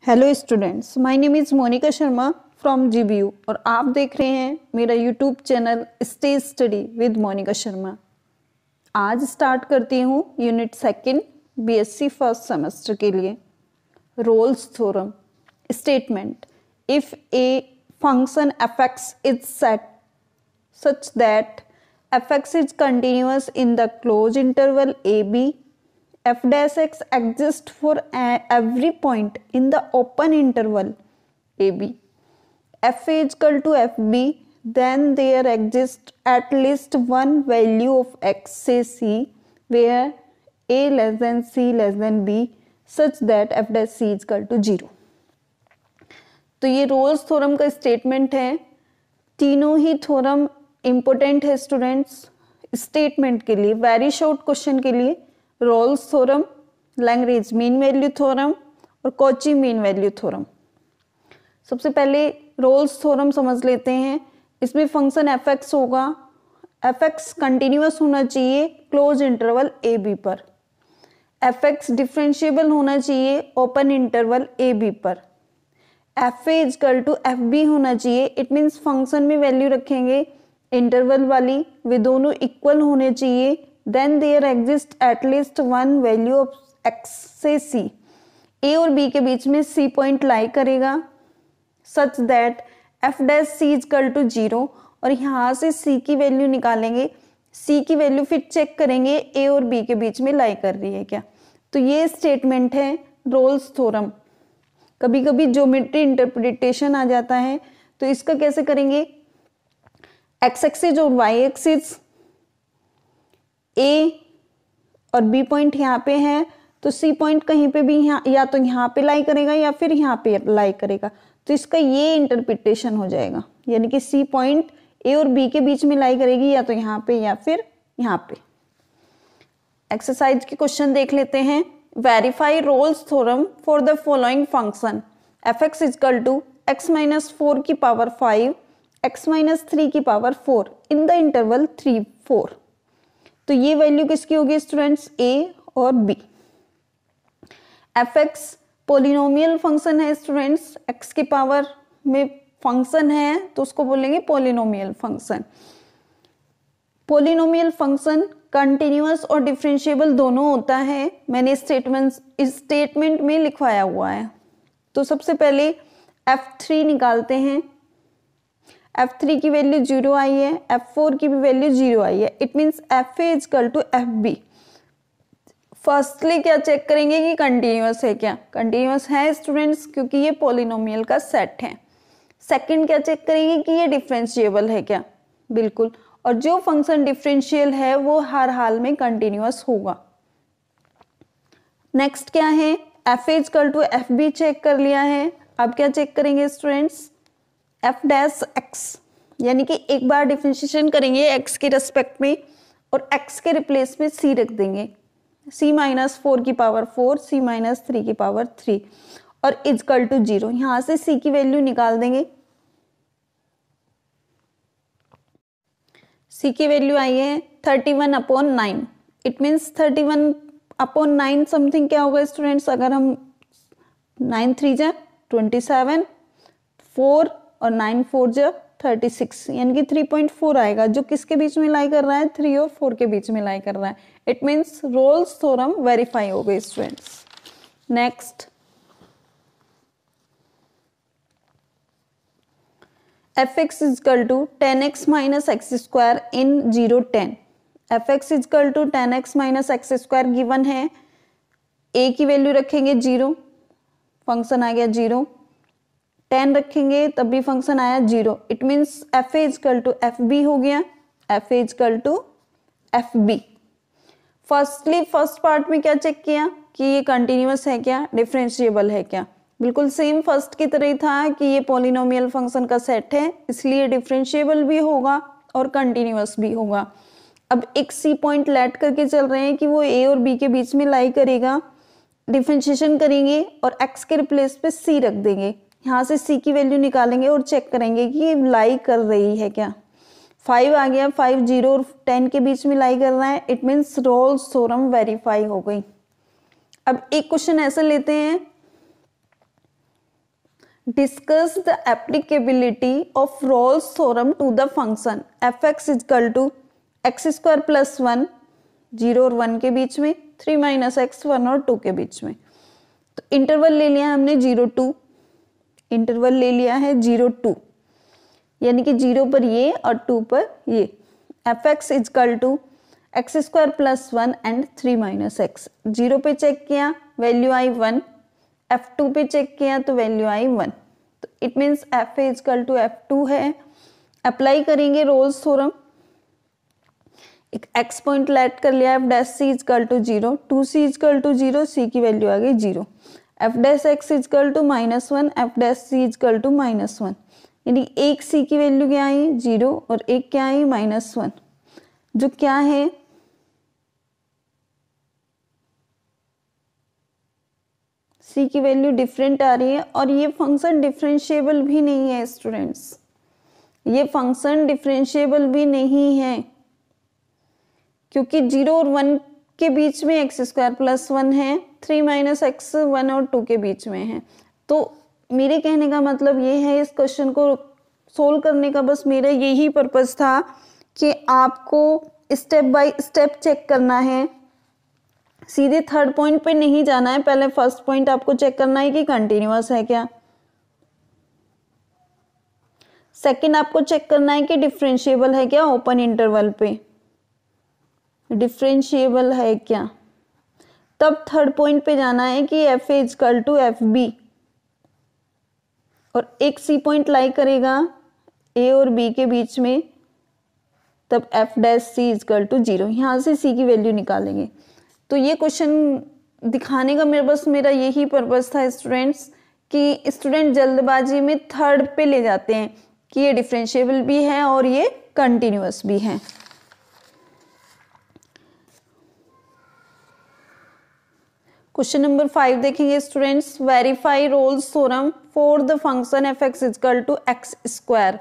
Hello students, my name is Monika Sharma from GBU और आप देख रहे हैं मेरा YouTube channel stage study with Monika Sharma. आज स्टार्ट करती हूँ unit second BSc first semester के लिए। Rolle's theorem statement, if a function fx is set such that fx is continuous in the closed interval ab, f dash x exists for every point in the open interval ab, f is equal to fb, then there exists at least one value of x say c where a less than c less than b such that f dash c is equal to 0। तो ये Rolle's theorem का statement है। तीनों ही theorem important है students statement के लिए। Very short question के लिए Rolle's theorem, Lagrange mean value theorem और कॉची मीन वैल्यू थ्योरम। सबसे पहले रोल्स थ्योरम समझ लेते हैं। इसमें फंक्शन एफ एक्स होगा, एफ एक्स कंटिन्यूअस होना चाहिए क्लोज इंटरवल ए बी पर, एफ एक्स डिफरेंशिएबल होना चाहिए ओपन इंटरवल ए बी पर, f a is equal to F b होना चाहिए। इट मीन्स फंक्शन में वैल्यू रखेंगे इंटरवल वाली, वे दोनों इक्वल होने चाहिए। Then there exist atleast one value of x say c, ए और बी के बीच में सी पॉइंट लाई करेगा such that f dash c is equal to 0 और यहाँ से सी की वैल्यू निकालेंगे। सी की वैल्यू फिर चेक करेंगे ए और बी के बीच में लाई कर रही है क्या। तो ये स्टेटमेंट है रोल्स थ्योरम। कभी कभी ज्योमेट्री इंटरप्रिटेशन आ जाता है तो इसका कैसे करेंगे, एक्स एक्सिस और वाई एक्सिस ए और बी पॉइंट यहाँ पे है तो सी पॉइंट कहीं पे भी यहाँ या तो यहाँ पे लाई करेगा या फिर यहाँ पे लाई करेगा। तो इसका ये इंटरप्रिटेशन हो जाएगा, यानी कि सी पॉइंट ए और बी के बीच में लाई करेगी या तो यहाँ पे या फिर यहाँ पे। एक्सरसाइज के क्वेश्चन देख लेते हैं। Verify Rolle's theorem for the following function f x is equal to x minus 4 की पावर 5 x माइनस 3 की पावर 4 इन द इंटरवल 3 4। तो ये वैल्यू किसकी होगी स्टूडेंट्स, a और b। F x polynomial function है स्टूडेंट्स, x की power में फंक्शन है तो उसको बोलेंगे polynomial function. Polynomial function continuous और डिफरेंशिएबल दोनों होता है, मैंने स्टेटमेंट में लिखवाया हुआ है। तो सबसे पहले f3 निकालते हैं। f3 की वैल्यू 0 आई है, f4 की भी वैल्यू 0 आई है। It means f a is equal to F b. Firstly क्या चेक करेंगे कि कंटिन्यूअस है क्या, कंटिन्यूअस है स्टूडेंट्स क्योंकि ये पॉलिनोमियल का सेट है। सेकंड क्या चेक करेंगे कि ये डिफरेंशिएबल है क्या, बिल्कुल, और जो फंक्शन डिफरेंशियल है वो हर हाल में कंटिन्यूअस होगा। नेक्स्ट क्या है, f a is equal to F b check कर लिया है। अब क्या चेक करेंगे स्टूडेंट्स, एफ डैश एक्स, यानी कि एक बार डिफरेंशिएशन करेंगे एक्स के रेस्पेक्ट में और एक्स के रिप्लेस में सी रख देंगे, सी माइनस 4 की पावर 4 सी माइनस 3 की पावर 3 और इजकल टू 0। यहाँ से सी की वैल्यू निकाल देंगे। सी की वैल्यू आई है 31/9। इट मीन्स 31/9 समथिंग क्या होगा स्टूडेंट्स, अगर हम 9 3 जा 27, 4 और 9 4 जा 36, यानी कि 3.4 आएगा, जो किसके बीच में लाई कर रहा है, 3 और 4 के बीच में लाई कर रहा है। It means Rolle's theorem verify हो गई students. Next, f x is equal to 10x minus x square in 0 10। F x is equal to 10x minus x square given है, a की वैल्यू रखेंगे 0, फंक्शन आ गया 0, 10 रखेंगे तब भी फंक्शन आया 0। It means f A is equal to F b हो गया, f A is equal to F b. Firstly first part में क्या चेक किया कि ये कंटिन्यूअस है क्या, डिफरेंशिएबल है क्या, बिल्कुल सेम फर्स्ट की तरह ही था कि ये पॉलिनोमियल फंक्शन का सेट है इसलिए डिफरेंशिएबल भी होगा और कंटिन्यूअस भी होगा। अब एक सी पॉइंट लेट करके चल रहे हैं कि वो ए और बी के बीच में लाई करेगा, डिफरेंशिएशन करेंगे और एक्स के रिप्लेस पे सी रख देंगे। यहाँ से सी की वैल्यू निकालेंगे और चेक करेंगे कि ये लाई कर रही है क्या। 5 आ गया, 5 0 और 10 के बीच में लाई कर रहा है। It means Rolle's theorem verify हो गई। अब एक क्वेश्चन ऐसा लेते हैं discuss the applicability of Rolle's theorem to the function f x is equal to x square plus 1 0 और 1 के बीच में, 3 माइनस एक्स 1 और 2 के बीच में। तो इंटरवल ले लिया हमने 0-2, इंटरवल ले लिया है 0-2, यानी कि 0 पर ये और 2 पर ये। F x is equal to x square plus 1 and 3 minus x. 0 पे चेक किया, वैल्यू आई 1, F2 पे चेक किया तो वैल्यू आई 1। तो it means f A is equal to F2 है। अप्लाई करेंगे रोल्स थ्योरम, एक x पॉइंट लेट कर लिया, f dash c is equal to 0, 2c is equal to 0, c की वैल्यू आ गई 0, f dash x is equal to -1, f dash c is equal to -1, यानी एक c की वैल्यू क्या आई 0 और एक क्या आई -1, जो क्या है c की वैल्यू डिफरेंट आ रही है। और ये फंक्शन डिफरेंशिएबल भी नहीं है स्टूडेंट्स, ये फंक्शन डिफरेंशिएबल भी नहीं है, क्योंकि 0 और 1 के बीच में एक्स स्क्वायर प्लस 1 है, 3 माइनस एक्स 1 और 2 के बीच में है। तो मेरे कहने का मतलब ये है, इस क्वेश्चन को सोल्व करने का बस मेरा यही पर्पस था कि आपको स्टेप बाय स्टेप चेक करना है, सीधे थर्ड पॉइंट पे नहीं जाना है। पहले फर्स्ट पॉइंट आपको चेक करना है कि कंटिन्यूअस है क्या, सेकंड आपको चेक करना है कि डिफरेंशिएबल है क्या ओपन इंटरवल पे, डिफरेंशिएबल है क्या, तब थर्ड पॉइंट पे जाना है कि F A is equal to F B, और एक सी पॉइंट लाई करेगा ए और बी के बीच में, तब f dash c is equal to 0, यहाँ से सी की वैल्यू निकालेंगे। तो ये क्वेश्चन दिखाने का मेरा यही पर्पस था स्टूडेंट्स, कि स्टूडेंट जल्दबाजी में थर्ड पे ले जाते हैं कि ये डिफरेंशिएबल भी है और ये कंटिन्यूअस भी है। क्वेश्चन नंबर 5 देखेंगे students, verify Rolle's theorem for the function f x is equal to x square,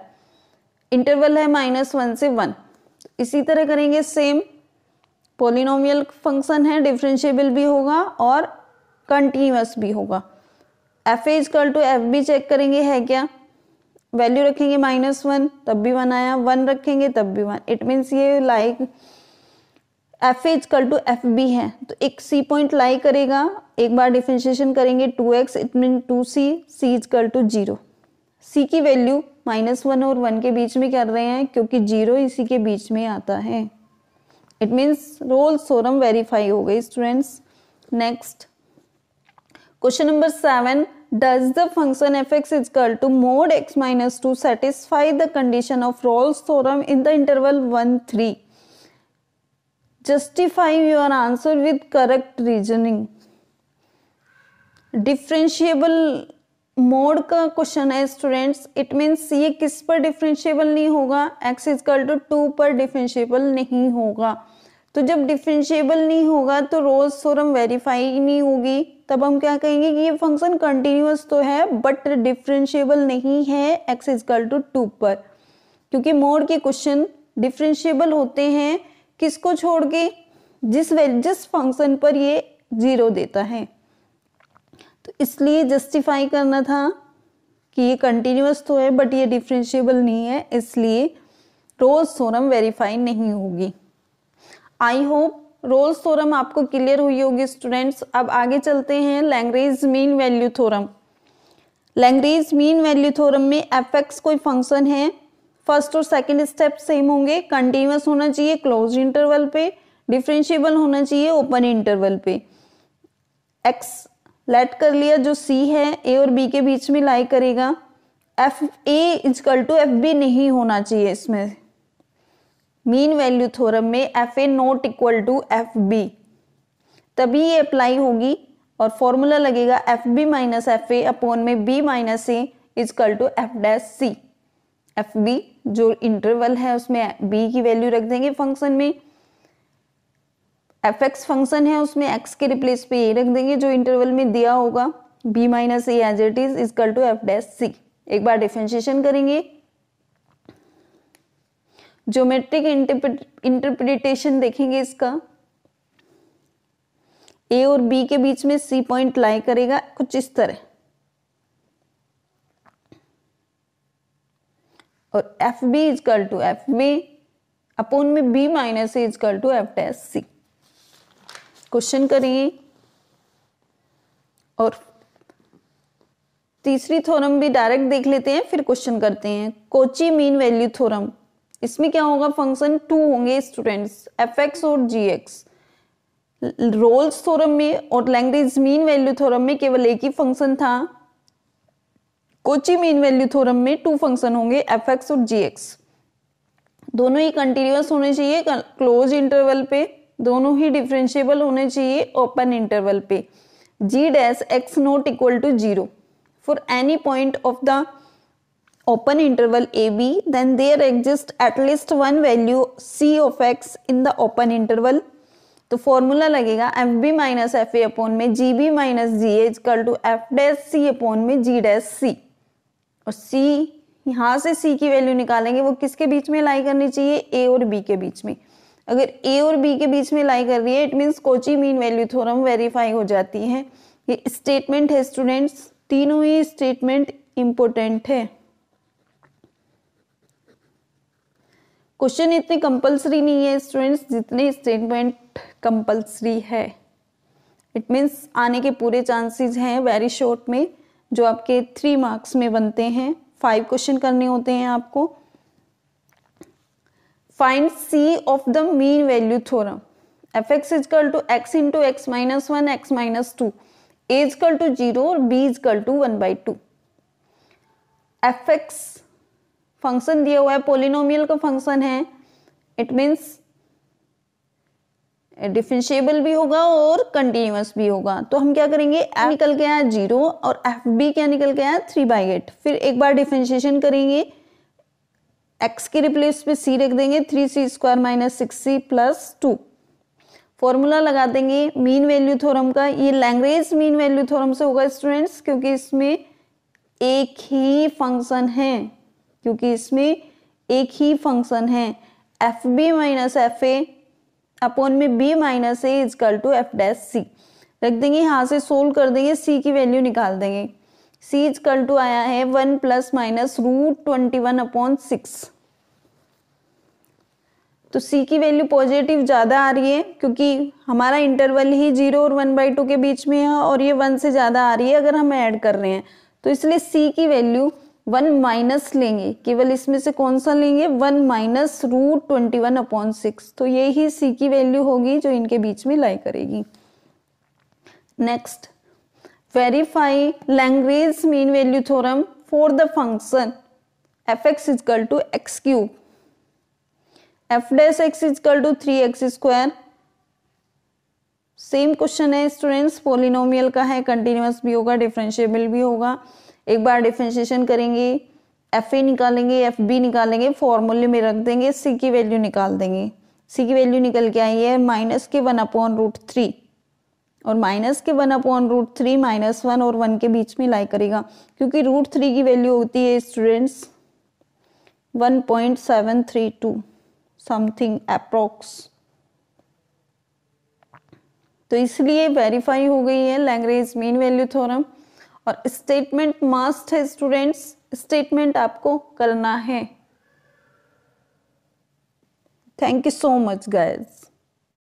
interval है -1 से 1। इसी तरह करेंगे सेम, पॉलिनोमियल फंक्शन है, डिफरेंशिएबल भी होगा और कंटिन्यूअस भी होगा। F A is equal to F b check करेंगे है क्या, वैल्यू रखेंगे -1 तब भी 1 आया, 1 रखेंगे तब भी 1, इट मीन्स ये like f A is equal to F b है। तो एक सी पॉइंट लाई करेगा, एक बार डिफरेंशिएशन करेंगे 2x, it mean 2c, c is equal to 0, c की वैल्यू -1 और 1 के बीच में कर रहे हैं क्योंकि 0 इसी के बीच में आता है। It means Rolle's theorem verify हो गई students. Next question number 7, does the function f x is equal to mod x minus 2 satisfy the condition of Rolle's theorem in the interval 1-3? Justify your answer with correct reasoning। Differentiable mode का question है students, it means ये किस पर differentiable नहीं होगा, x is equal to 2 पर differentiable नहीं होगा। तो जब डिफरेंशिएबल नहीं होगा तो रोल्स थ्योरम वेरीफाई नहीं होगी, तब हम क्या कहेंगे कि ये फंक्शन कंटिन्यूअस तो है बट डिफरेंशिएबल नहीं है x इजकल टू 2 पर, क्योंकि मोड के क्वेश्चन डिफरेंशिएबल होते हैं किसको छोड़ के, जिस फंक्शन पर ये 0 देता है। तो इसलिए जस्टिफाई करना था कि ये कंटिन्यूअस तो है बट ये डिफरेंशिएबल नहीं है, इसलिए रोल्स थ्योरम वेरीफाई नहीं होगी। आई होप रोल्स थ्योरम आपको क्लियर हुई होगी स्टूडेंट्स। अब आगे चलते हैं Lagrange mean value theorem. Lagrange mean value theorem में एफ एक्स कोई फंक्शन है, फर्स्ट और सेकंड स्टेप सेम होंगे, कंटिन्यूअस होना चाहिए क्लोज इंटरवल पे, डिफरेंशिएबल होना चाहिए ओपन इंटरवल पे। एक्स लेट कर लिया, जो सी है ए और बी के बीच में लाई करेगा, F A is equal to F B नहीं होना चाहिए इसमें। मीन वैल्यू थ्योरम में F A not equal to F B, तभी ये अप्लाई होगी और फॉर्मूला लगेगा F B minus F A upon में B minus A is equal to F dash C. F B जो इंटरवल है उसमें बी की वैल्यू रख देंगे फंक्शन में, एफ एक्स फंक्शन है उसमें एक्स के रिप्लेस पे ए रख देंगे जो इंटरवल में दिया होगा, B minus A as it is is equal to F dash C. एक बार डिफरेंशिएशन करेंगे, ज्योमेट्रिक इंटरप्रिटेशन देखेंगे इसका, ए और बी के बीच में सी पॉइंट लाई करेगा कुछ इस तरह, और F B is equal to F B upon में B minus A is equal to F dash C. Question करिए। और तीसरी थ्योरम भी डायरेक्ट देख लेते हैं, फिर क्वेश्चन करते हैं। कोची मीन वैल्यू थ्योरम, इसमें क्या होगा, फंक्शन टू होंगे स्टूडेंट्स, एफ एक्स और जी एक्स। रोल्स थ्योरम में और लैग्रेंज मीन वैल्यू थ्योरम में केवल एक ही फंक्शन था। कोची मीन वैल्यू थ्योरम में टू फंक्शन होंगे, एफ एक्स और जी एक्स। दोनों ही कंटिन्यूअस होने चाहिए क्लोज इंटरवल पे, दोनों ही डिफरेंशिएबल होने चाहिए ओपन इंटरवल पे। G dash X not equal to 0 for any point of the open interval AB, then there exists at least one value C of x in the open interval। तो formula लगेगा F B minus F A upon में G B minus G A equal to F dash C upon में G dash C. और C यहाँ से C की value निकालेंगे, वो किसके बीच में लाई करनी चाहिए, A और B के बीच में। अगर A और B के बीच में लाई कर रही है, it means Kochi mean value theorem verify हो जाती है। ये स्टेटमेंट है स्टूडेंट्स, तीनों ही स्टेटमेंट इंपोर्टेंट है। क्वेश्चन इतने कंपलसरी नहीं है स्टूडेंट्स जितने स्टेटमेंट कंपलसरी है। इट मीन्स आने के पूरे चांसेस हैं वेरी शॉर्ट में, जो आपके 3 मार्क्स में बनते हैं। 5 क्वेश्चन करने होते हैं आपको। Find c of the mean value theorem, f x is equal to x into x minus 1 x minus 2 a is equal to 0 और b is equal to 1/2। F x function दिया हुआ है, पोलिनोमियल का फंक्शन है, इट मीन्स डिफरेंशिएबल भी होगा और continuous भी होगा। तो हम क्या करेंगे, एफ निकल के आया 0 और एफ बी क्या निकल के आया 3/8। फिर एक बार डिफरेंशिएशन करेंगे, एक्स के रिप्लेस पे सी रख देंगे, 3c square minus 6c plus 2। Formula लगा देंगे मीन वैल्यू थ्योरम का। ये लैग्रेंज मीन वैल्यू थ्योरम से होगा स्टूडेंट्स, क्योंकि इसमें एक ही फंक्शन है, F B minus F A upon में B minus A is equal to F dash C रख देंगे। यहाँ से सोल्व कर देंगे, सी की वैल्यू निकाल देंगे। सी इजकल टू आया है 1 प्लस माइनस √21/6। तो सी की वैल्यू पॉजिटिव ज्यादा आ रही है, क्योंकि हमारा इंटरवल ही 0 और 1/2 के बीच में है, और ये 1 से ज्यादा आ रही है अगर हम ऐड कर रहे हैं। तो इसलिए सी की वैल्यू 1 माइनस लेंगे, केवल इसमें से कौन सा लेंगे, 1 माइनस √21/6। तो ये ही सी की वैल्यू होगी जो इनके बीच में लाई करेगी। Next, verify Lagrange mean value theorem for the function f x is equal to x cube, f dash x is equal to 3x square. Same question है स्टूडेंट्स, पोलिनोमियल का है, कंटिन्यूअस भी होगा, डिफरेंशिएबल भी होगा। एक बार डिफरेंशिएशन करेंगे, एफ ए निकालेंगे, एफ बी निकालेंगे, फॉर्मूले में रख देंगे, सी की वैल्यू निकाल देंगे। सी की वैल्यू निकल के आई है -1/√3, और -1/√3 -1 और 1 के बीच में लाई करेगा, क्योंकि √3 की वैल्यू होती है स्टूडेंट्स 1.732 समथिंग अप्रोक्स। तो इसलिए वेरीफाई हो गई है लैग्रेंज मीन वैल्यू थ्योरम। और स्टेटमेंट मस्ट है स्टूडेंट्स, स्टेटमेंट आपको करना है। Thank you so much guys.